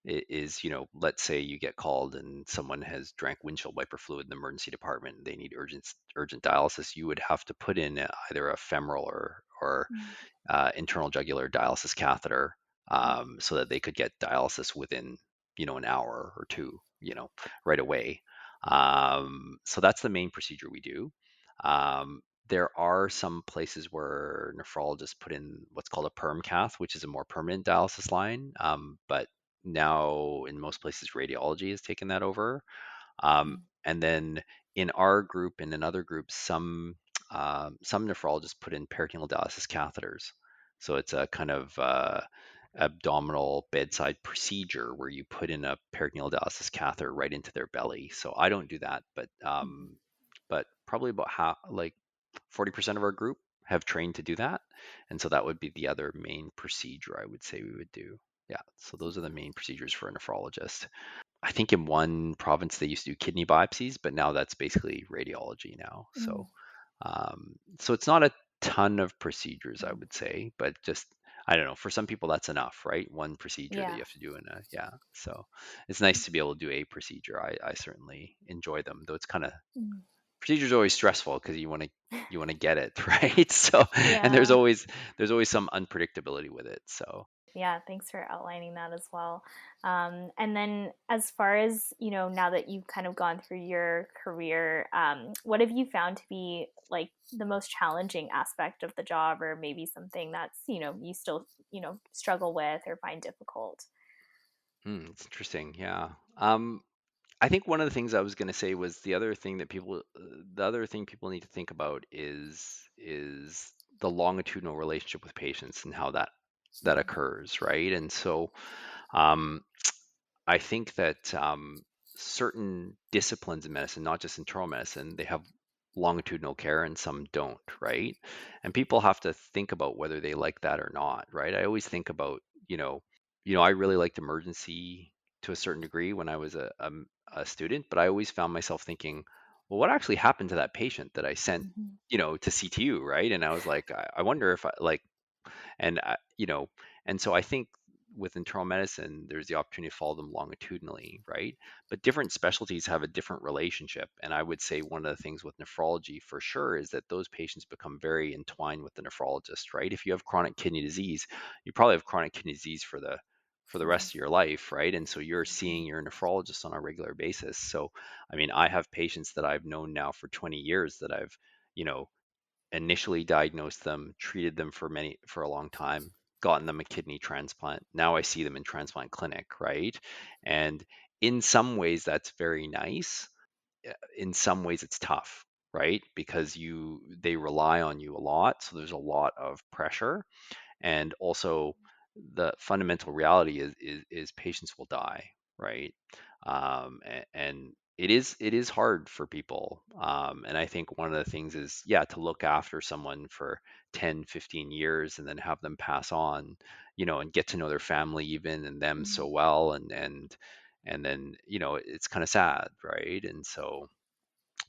Is, let's say you get called and someone has drank windshield wiper fluid in the emergency department and they need urgent dialysis, you would have to put in either a femoral or internal jugular dialysis catheter, so that they could get dialysis within, an hour or two, right away. So that's the main procedure we do. There are some places where nephrologists put in what's called a perm cath, which is a more permanent dialysis line. But now in most places, radiology has taken that over. And then in our group and in other groups, some nephrologists put in peritoneal dialysis catheters. So it's a kind of abdominal bedside procedure where you put in a peritoneal dialysis catheter right into their belly. So I don't do that, but probably about half, like 40% of our group have trained to do that. And so that would be the other main procedure I would say we would do. Yeah. So those are the main procedures for a nephrologist. I think in one province they used to do kidney biopsies, but now that's basically radiology now. Mm, So it's not a ton of procedures, I would say, but just I don't know. For some people, that's enough, right? One procedure that yeah. you have to do in a yeah. So it's nice to be able to do a procedure. I certainly enjoy them, though it's kind of Mm. procedures are always stressful because you want to get it right. So and Yeah. there's always some unpredictability with it. So Yeah, thanks for outlining that as well. And then, as far as now that you've kind of gone through your career, what have you found to be like the most challenging aspect of the job, or maybe something that's you still struggle with or find difficult? it's interesting. Yeah. I think one of the things I was going to say was the other thing people need to think about is the longitudinal relationship with patients and how that occurs, right? And so um, I think that certain disciplines in medicine, not just internal medicine, they have longitudinal care and some don't, right? And people have to think about whether they like that or not, right? I always think about, I really liked emergency to a certain degree when I was a student, but I always found myself thinking, well, what actually happened to that patient that I sent, Mhm. to CTU, right? And I was like, I wonder if I like and and so I think with internal medicine there's the opportunity to follow them longitudinally, right? But different specialties have a different relationship, and I would say one of the things with nephrology for sure is that those patients become very entwined with the nephrologist, right? If you have chronic kidney disease, you probably have chronic kidney disease for the rest of your life, right? And so you're seeing your nephrologist on a regular basis. So I mean, I have patients that I've known now for 20 years that I've you know initially diagnosed them, treated them for a long time, gotten them a kidney transplant. Now I see them in transplant clinic, right? And in some ways that's very nice. In some ways it's tough, right? Because they rely on you a lot, so there's a lot of pressure. And also the fundamental reality is patients will die, right? And it is hard for people, and I think one of the things is, yeah, to look after someone for 10, 15 years and then have them pass on, and get to know their family even and them so Mhm. well, and then it's kind of sad, right? And so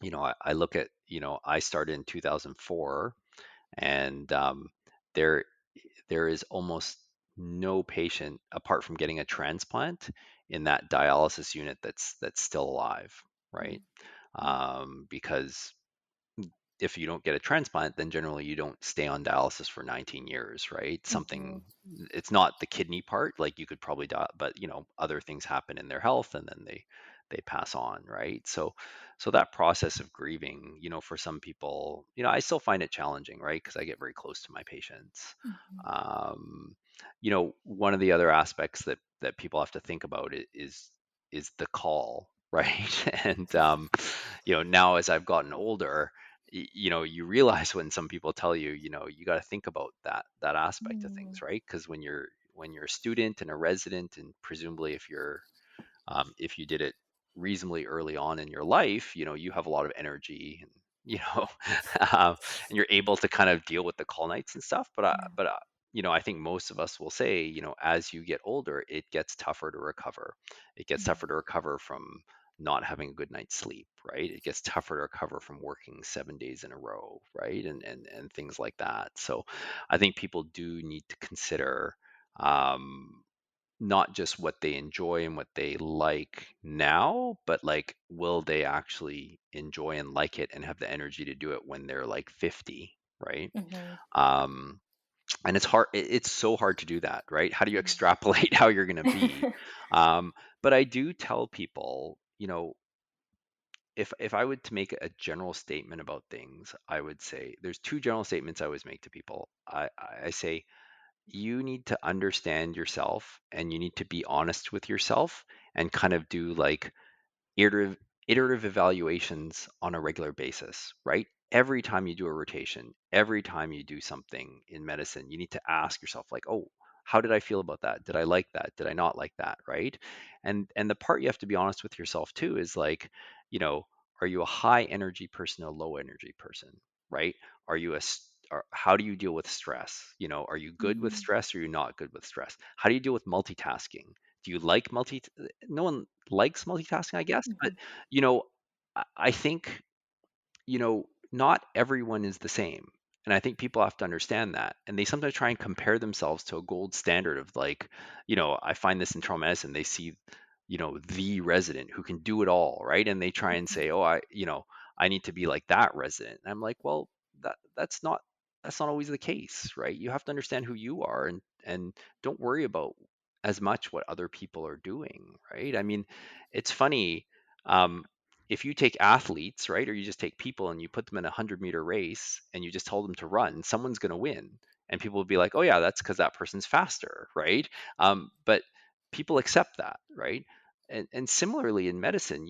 I look at, I started in 2004, and there there is almost no patient apart from getting a transplant in that dialysis unit that's still alive, right? Because if you don't get a transplant, then generally you don't stay on dialysis for 19 years, right? Mhm. It's not the kidney part, like you could probably die, but other things happen in their health and then they pass on, right? So that process of grieving, for some people, I still find it challenging, right? Because I get very close to my patients. Mhm. Um, One of the other aspects that people have to think about is the call, right? And now as I've gotten older, you realize when some people tell you, you got to think about that aspect of things, Mhm. right? Because when you're a student and a resident, and presumably if you did it reasonably early on in your life, you have a lot of energy, and um, and you're able to kind of deal with the call nights and stuff. I think most of us will say, as you get older, it gets tougher to recover. It gets Mhm. tougher to recover from not having a good night's sleep, right? It gets tougher to recover from working 7 days in a row, right? And things like that. So I think people do need to consider, um, not just what they enjoy and what they like now, but like, will they actually enjoy and like it and have the energy to do it when they're like 50, right? Mhm. Um, and it's hard. It's so hard to do that, right? How do you extrapolate how you're going to be? Um, but I do tell people, if I would to make a general statement about things, I would say there's two general statements I always make to people. I say, you need to understand yourself, and you need to be honest with yourself, and kind of do like iterative iterative evaluations on a regular basis, right? Every time you do a rotation, every time you do something in medicine, you need to ask yourself like, "Oh, how did I feel about that? Did I like that? Did I not like that?" Right? And the part you have to be honest with yourself too is like, you know, are you a high energy person, a low energy person, right? Are you or how do you deal with stress? Are you good with Mhm. stress, or are you not good with stress? How do you deal with multitasking? Do you like no one likes multitasking, I guess, but Mhm. you know, I think, not everyone is the same. And I think people have to understand that. And they sometimes try and compare themselves to a gold standard of like, I find this in internal medicine, they see, the resident who can do it all, right? And they try and Mhm. say, oh, I need to be like that resident. And I'm like, well, that's not always the case, right? You have to understand who you are, and don't worry about as much what other people are doing, right? I mean, it's funny. Um, if you take athletes, right, or you just take people and you put them in a 100-meter race and you just told them to run, someone's going to win. And people will be like, oh, yeah, that's because that person's faster, right? But people accept that, right? And similarly in medicine,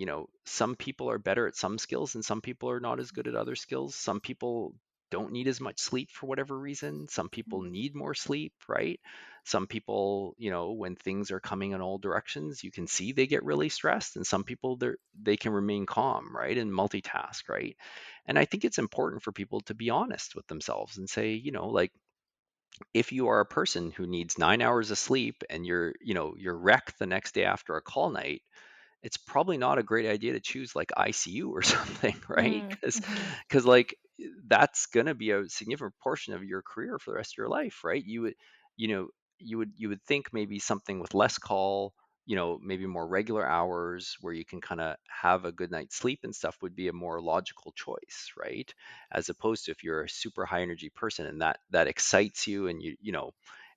some people are better at some skills and some people are not as good at other skills. Some people don't need as much sleep for whatever reason. Some people need more sleep, right? Some people, when things are coming in all directions, you can see they get really stressed, and some people they can remain calm, right, and multitask, right? And I think it's important for people to be honest with themselves and say, like, if you are a person who needs 9 hours of sleep and you're wrecked the next day after a call night, it's probably not a great idea to choose like ICU or something, right? Mm. Because Mhm. like, that's going to be a significant portion of your career for the rest of your life, right? You know, you would think maybe something with less call, maybe more regular hours where you can kind of have a good night's sleep and stuff would be a more logical choice, right? As opposed to if you're a super high energy person and that excites you, and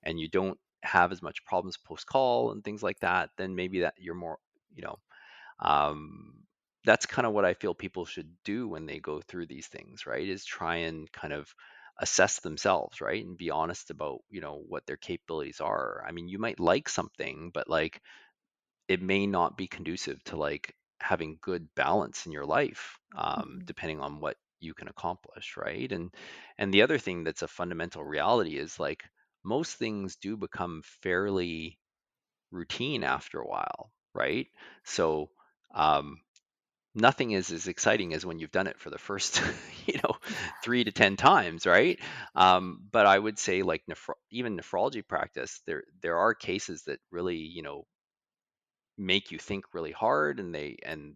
and you don't have as much problems post call and things like that, then maybe that you're more, you know um, that's kind of what I feel people should do when they go through these things, right? Is try and kind of assess themselves, right? And be honest about, what their capabilities are. I mean, you might like something, but like, it may not be conducive to like having good balance in your life, Mhm. depending on what you can accomplish, right? And the other thing that's a fundamental reality is like, most things do become fairly routine after a while, right? So, um, nothing is as exciting as when you've done it for the first, you know, 3 to 10 times, right? But I would say like even nephrology practice, there are cases that really, make you think really hard, and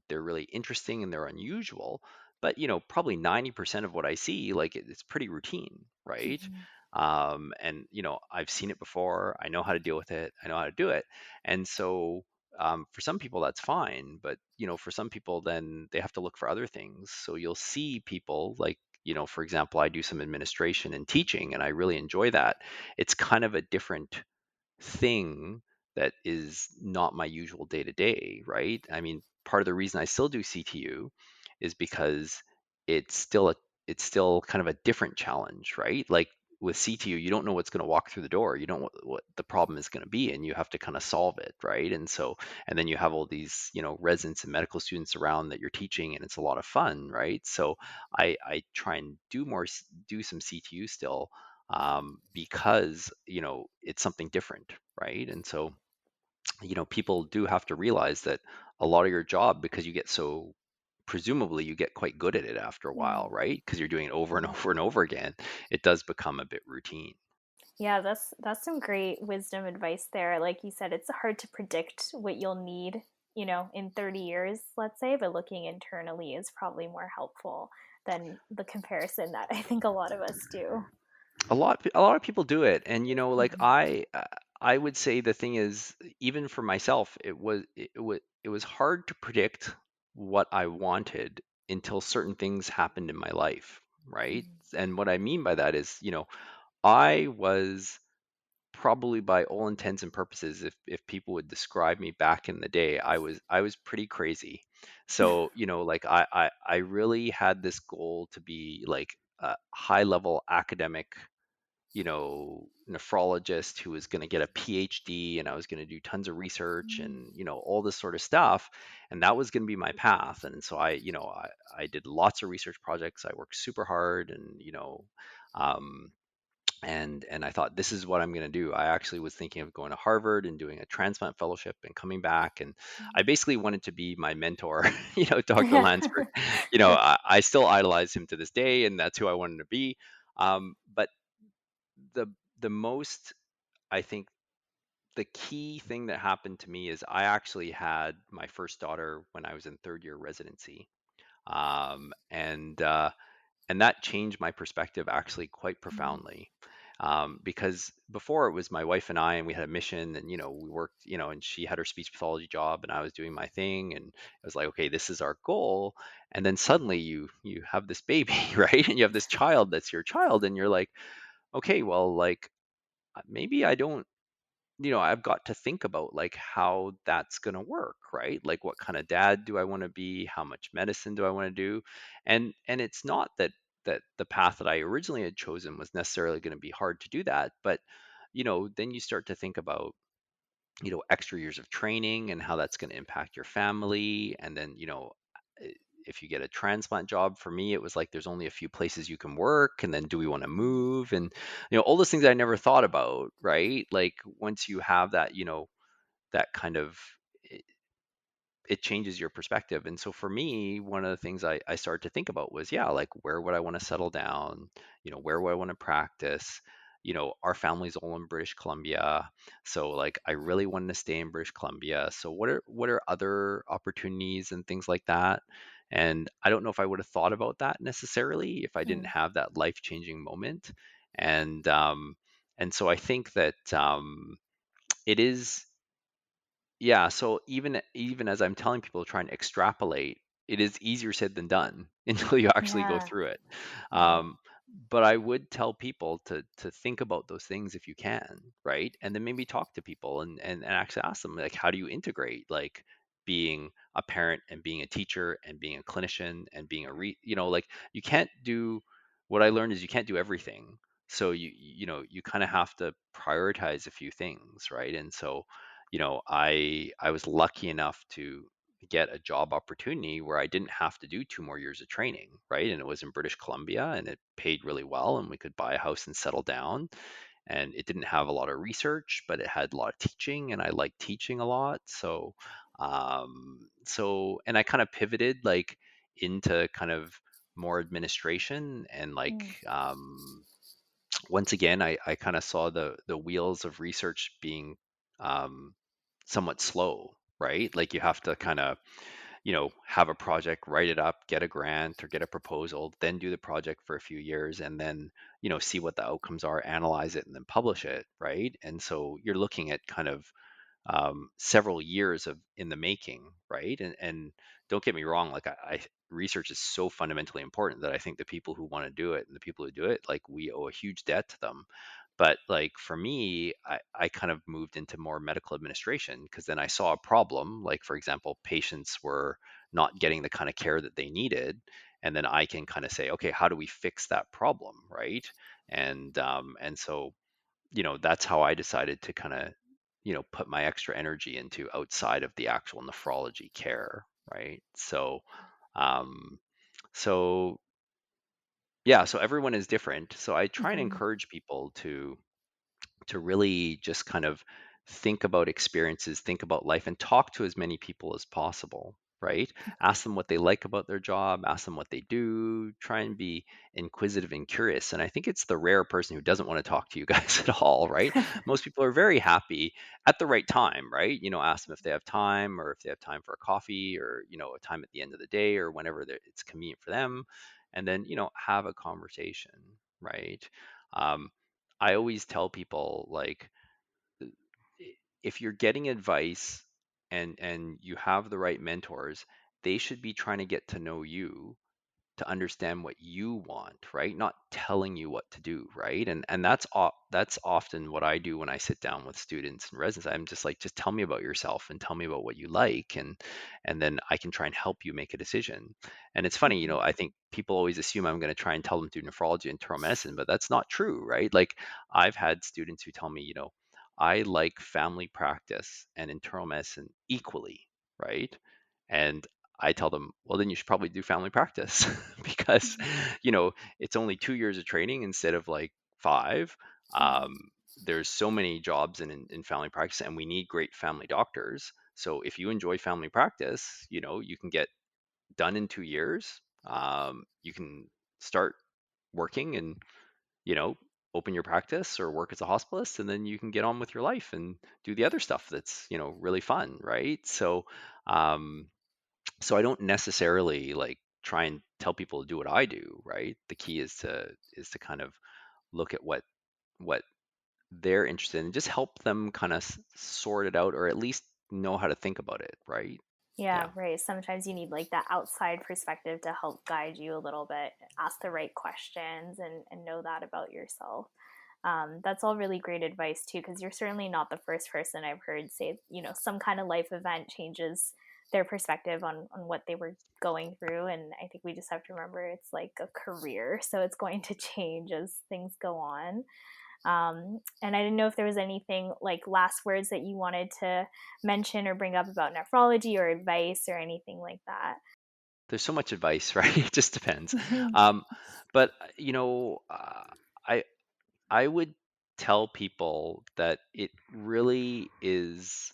they're really interesting and they're unusual. But probably 90% of what I see, like, it's pretty routine, right? Mhm. And I've seen it before, I know how to deal with it, I know how to do it. And so, for some people that's fine, but for some people, then they have to look for other things. So you'll see people like, for example, I do some administration and teaching, and I really enjoy that. It's kind of a different thing that is not my usual day to day, right? I mean, part of the reason I still do CTU is because it's still a it's still kind of a different challenge, right? Like, with CTU, you don't know what's going to walk through the door. You don't know what the problem is going to be, and you have to kind of solve it, right? And then you have all these, residents and medical students around that you're teaching, and it's a lot of fun, right? So I try and do some CTU still, because it's something different, right? And so people do have to realize that a lot of your job, because you get so presumably you get quite good at it after a while, Mm. right? Because you're doing it over and Yeah. over and over again, it does become a bit routine. Yeah, that's some great wisdom advice there. Like you said, it's hard to predict what you'll need, in 30 years, let's say, but looking internally is probably more helpful than the comparison that I think a lot of us do. A lot of people do it, and like Mhm. I would say the thing is, even for myself, it was hard to predict what I wanted until certain things happened in my life, right? Mhm. And what I mean by that is, I was probably, by all intents and purposes, if people would describe me back in the day, I was pretty crazy. So like I really had this goal to be like a high level academic, nephrologist who was going to get a PhD, and I was going to do tons of research Mm. and all this sort of stuff, and that was going to be my path. And so I did lots of research projects. I worked super hard, and um, and I thought, this is what I'm going to do. I actually was thinking of going to Harvard and doing a transplant fellowship and coming back. And I basically wanted to be my mentor, Dr. Lansford. I still idolize him to this day, and that's who I wanted to be. But the the most, I think, the key thing that happened to me is I actually had my first daughter when I was in third year residency, um, and uh, and that changed my perspective actually quite Mm. profoundly. Because before it was my wife and I, and we had a mission, and we worked, and she had her speech pathology job, and I was doing my thing, and it was like, okay, this is our goal. And then suddenly you have this baby, right? And you have this child that's your child, and you're like, okay, well, like maybe I don't, I've got to think about like how that's going to work, right? Like what kind of dad do I want to be? How much medicine do I want to do? And it's not that the path that I originally had chosen was necessarily going to be hard to do that, but then you start to think about extra years of training and how that's going to impact your family. And then i- if you get a transplant job, for me it was like there's only a few places you can work, and then do we want to move? And all those things I never thought about, right? Like once you have that, that kind of, it changes your perspective. And so for me, one of the things I started to think about was, yeah, like where would I want to settle down? Where would I want to practice? Our family's all in British Columbia. So like I really wanted to stay in British Columbia. So what are other opportunities and things like that? And I don't know if I would have thought about that necessarily if I didn't Mm. have that life-changing moment. And so I think that it is, yeah, so even as I'm telling people to try and extrapolate, it is easier said than done until you actually go Yeah. through it. Yeah. Um, but I would tell people to think about those things if you can, right? And then maybe talk to people and actually ask them, like, how do you integrate like being a parent and being a teacher and being a clinician and being like you can't do, what I learned is you can't do everything. So you kind of have to prioritize a few things, right? And so I was lucky enough to get a job opportunity where I didn't have to do 2 more years of training, right? And it was in British Columbia, and it paid really well, and we could buy a house and settle down. And it didn't have a lot of research, but it had a lot of teaching, and I liked teaching a lot. And I kind of pivoted like into kind of more administration, and like Mm. once again, I kind of saw the wheels of research being um, somewhat slow, right? Like you have to kind of, have a project, write it up, get a grant or get a proposal, then do the project for a few years, and then, see what the outcomes are, analyze it, and then publish it, right? And so you're looking at kind of several years of in the making, right? And don't get me wrong, like research is so fundamentally important that I think the people who want to do it and the people who do it, like we owe a huge debt to them. But like for me, I kind of moved into more medical administration because then I saw a problem. Like for example, patients were not getting the kind of care that they needed, and then I can kind of say, okay, how do we fix that problem, right? And so that's how I decided to kind of, put my extra energy into outside of the actual nephrology care, right? Um, so yeah, so everyone is different. So I try and Hmm. encourage people to really just kind of think about experiences, think about life, and talk to as many people as possible, right? Ask them what they like about their job, ask them what they do, try and be inquisitive and curious. And I think it's the rare person who doesn't want to talk to you guys at all, right? Most people are very happy at the right time, right? Ask them if they have time or if they have time for a coffee or, a time at the end of the day or whenever it's convenient for them. And then, have a conversation, right? Um, I always tell people like if you're getting advice and you have the right mentors, they should be trying to get to know you to understand what you want, right? Not telling you what to do, right? And that's often what I do when I sit down with students and residents. I'm just like, just tell me about yourself and tell me about what you like, and then I can try and help you make a decision. And it's funny, Hmm. I think people always assume I'm going to try and tell them to do nephrology and internal medicine, but that's not true, right? Like I've had students who tell me, I like family practice and internal medicine equally, right? And I tell them, well, then you should probably do family practice because, you know, it's only 2 years of training instead of like 5. Hmm. Um, there's so many jobs in family practice, and we need great family doctors. So if you enjoy family practice, you can get done in 2 years. You can start working and, you know, open your practice or work as a hospitalist, and then you can get on with your life and do the other stuff that's, really fun, right? Um, so I don't necessarily like try and tell people to do what I do, right? The key is to kind of look at what they're interested in and just help them kind of sort it out or at least know how to think about it, right? Yeah, Yeah. right. Sometimes you need like that outside perspective to help guide you a little bit, ask the right questions, and know that about yourself. That's all really great advice too, because you're certainly not the first person I've heard say, some kind of life event changes their perspective on what they were going through. And I think we just have to remember it's like a career, so it's going to change as things go on. And I didn't know if there was anything like last words that you wanted to mention or bring up about nephrology or advice or anything like that. There's so much advice, right? It just depends. Mhm. Um, but I I would tell people that it really is,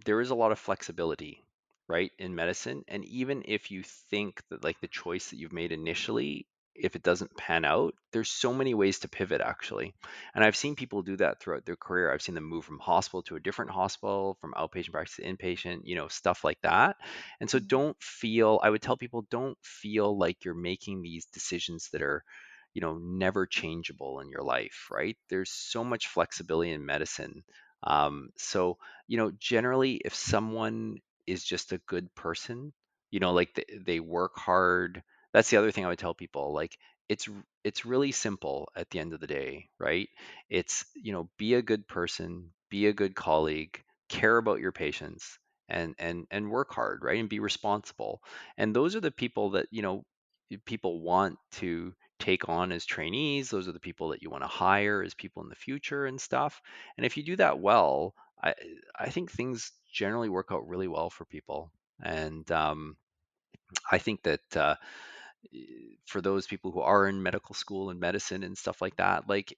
there is a lot of flexibility, right, in medicine. And even if you think that like the choice that you've made initially, if it doesn't pan out, there's so many ways to pivot actually. And I've seen people do that throughout their career. I've seen them move from hospital to a different hospital, from outpatient practice to inpatient, stuff like that. And so I would tell people, don't feel like you're making these decisions that are never changeable in your life, right? There's so much flexibility in medicine. So generally, if someone is just a good person, like they work hard, that's the other thing I would tell people. Like it's it's really simple at the end of the day, right? It's, be a good person, be a good colleague, care about your patients, and work hard, right? And be responsible. And those are the people that, people want to take on as trainees. Those are the people that you want to hire as people in the future and stuff. And if you do that well, I I think things generally work out really well for people. And I think that for those people who are in medical school and medicine and stuff like that, like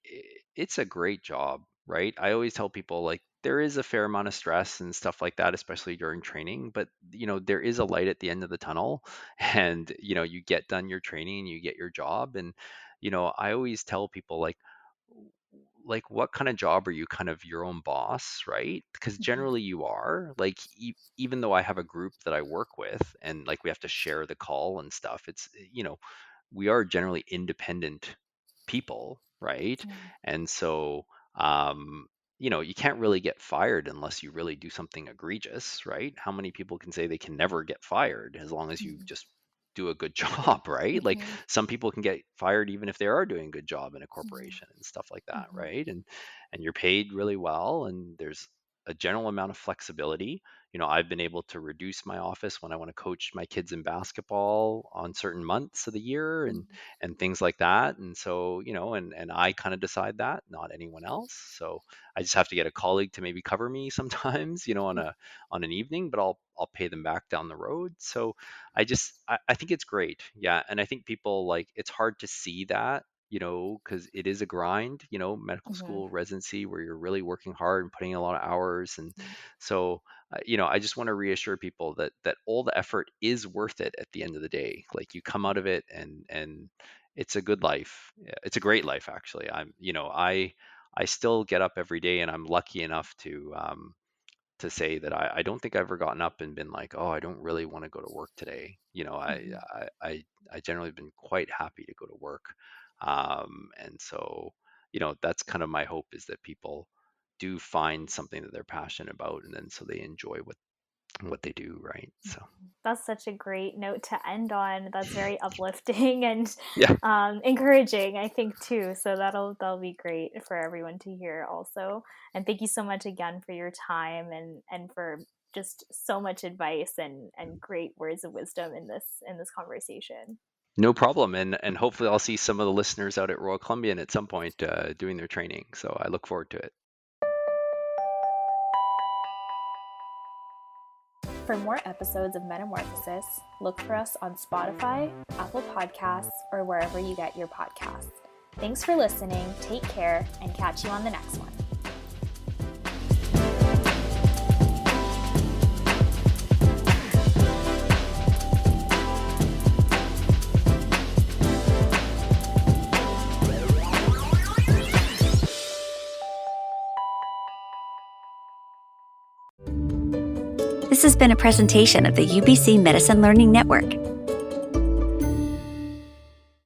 it's a great job, right? I always tell people like there is a fair amount of stress and stuff like that, especially during training, but there is a light at the end of the tunnel and you get done your training, you get your job. And I always tell people like what kind of job are you, kind of your own boss, right? Because Mhm. generally you are like even though I have a group that I work with and like we have to share the call and stuff, it's we are generally independent people, right? Yeah. And so, um, you can't really get fired unless you really do something egregious, right? How many people can say they can never get fired as long as you Mhm. just do a good job, right? Like Mhm. some people can get fired even if they are doing a good job in a Yeah. corporation and stuff like that, Mhm. right? And you're paid really well, and there's a general amount of flexibility. I've been able to reduce my office when I want to coach my kids in basketball on certain months of the year and things like that. And so, and I kind of decide that, not anyone else. So I just have to get a colleague to maybe cover me sometimes, on an evening, but I'll pay them back down the road. So I think it's great. Yeah. And I think people, like, it's hard to see that, because it is a grind, medical Mhm. school residency where you're really working hard and putting in a lot of hours. And so, I just want to reassure people that all the effort is worth it at the end of the day. Like, you come out of it, and it's a good life. Yeah, it's a great life, actually. I still get up every day, and I'm lucky enough to say that I don't think I've ever gotten up and been like, oh, I don't really want to go to work today. Mhm. I generally have been quite happy to go to work. And so, that's kind of my hope, is that people do find something that they're passionate about, and then so they enjoy what they do, right? So That's such a great note to end on. That's very uplifting and yeah. encouraging, I think, too. So that'll be great for everyone to hear also. And thank you so much again for your time and for just so much advice and great words of wisdom in this conversation. No problem. And hopefully I'll see some of the listeners out at Royal Columbian at some point doing their training. So I look forward to it. For more episodes of Metamorphosis, look for us on Spotify, Apple Podcasts, or wherever you get your podcasts. Thanks for listening, take care, and catch you on the next one. This has been a presentation of the UBC Medicine Learning Network.